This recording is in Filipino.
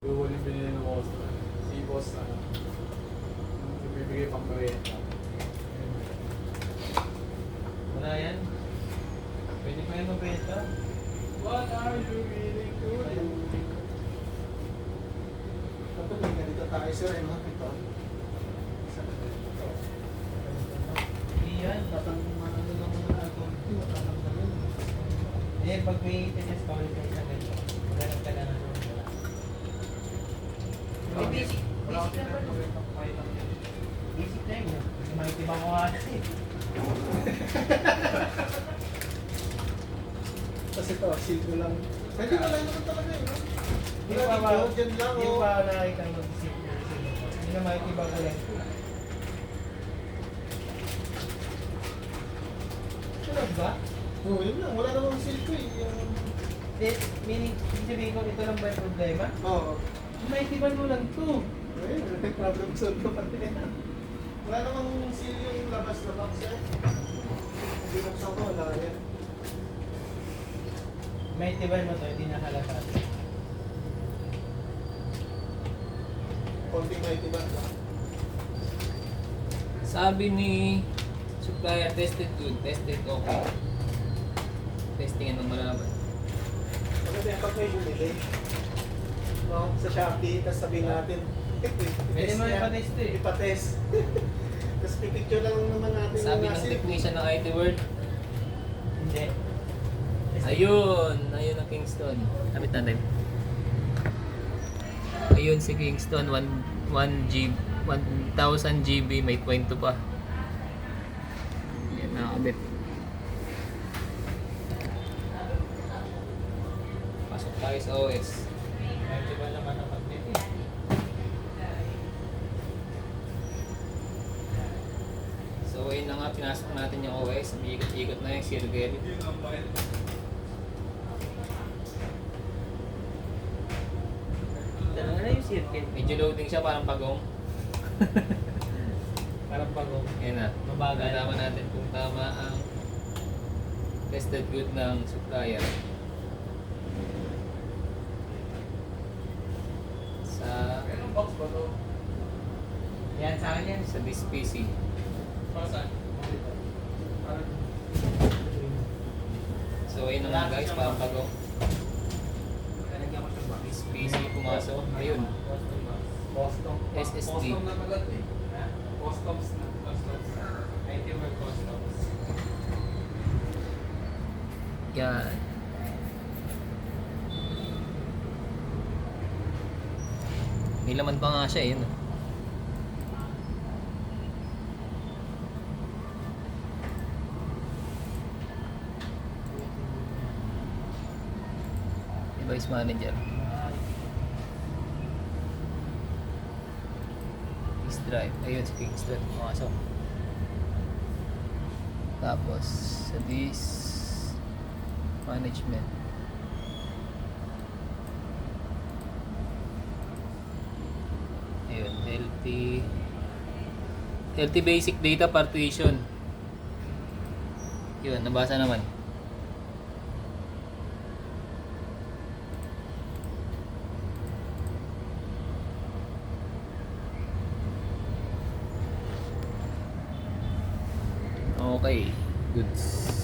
Huwag yung binili ng boss. Si boss, bibigay pang merienda. Wala yan. Pwede pa yan mabenta. What are you willing to do? Kapag ganito tayo sir, ano? Ito. Hindi yan. Tatang ano lang mga alcohol. Tatanggalin. Eh, pag may tinis ka ulit sa ganito, maghanap ka na ng wala. May basic. Wala Basic akong na ba? tinatawag. Basic na yun. Kasi makikibang ko nga na eh. Kasi ito, silko lang. Pwede wala naman talaga yun. Hindi pa ba? Dyan lang Hindi o. pa nakikita ng mag-isip na hindi na makikibang ko lang. Sunog ba? Oo, yun lang. Wala namang silko eh. Eh, meaning, sabihin ko, ito lang ba yung problema? Oo. Maitiban mo lang to. Ayun, may problem solve ko pati yan. Wala namang silko yung labas na box eh. Hindi buksan ko, wala yan. Maitiban mo to, hindi nakalata. Konting may tiban lang. Sabi ni supplier, tested good, tested okay. Testing ang malaman. Kasi pag may bumili, no, sa Shopee, tapos sabihin natin, Pwede mo niya. ipatest eh. Ipatest. Tapos pipicture lang naman natin Sabi yung ng asin. technician ng IT World, Hindi. ayun ang Kingston. Kapit natin. Ayun si Kingston, 1,000 GB, may kwento pa. Yan, nakakabit. Pasok tayo sa OS. Maitiban naman ang pag-tip eh. So ayun na nga, pinasok natin yung OS. Ikot-ikot na yung circle. Dalawa na yung circle. Medyo loading siya, parang pagong. Parang pagong. Yan na. Mabagal. Nalaman natin kung tama ang tested good ng supplier. Sa Anong box ba to? Yan, sa akin yan. sa this PC. Para saan? Parang So ayun na nga guys, parang pagong. Talagyan ko sa box. This PC pumasok. Ayun. Custom. SSD. Custom na agad eh. Customs na. Customs. IT World Customs. Yan. May laman pa nga siya, yun. Device manager. Disk drive. Ayun, si Kingston. Pumasok. Tapos, sa disk management. Ayun, LT Basic Data Partition. Yun, nabasa naman. Okay, goods.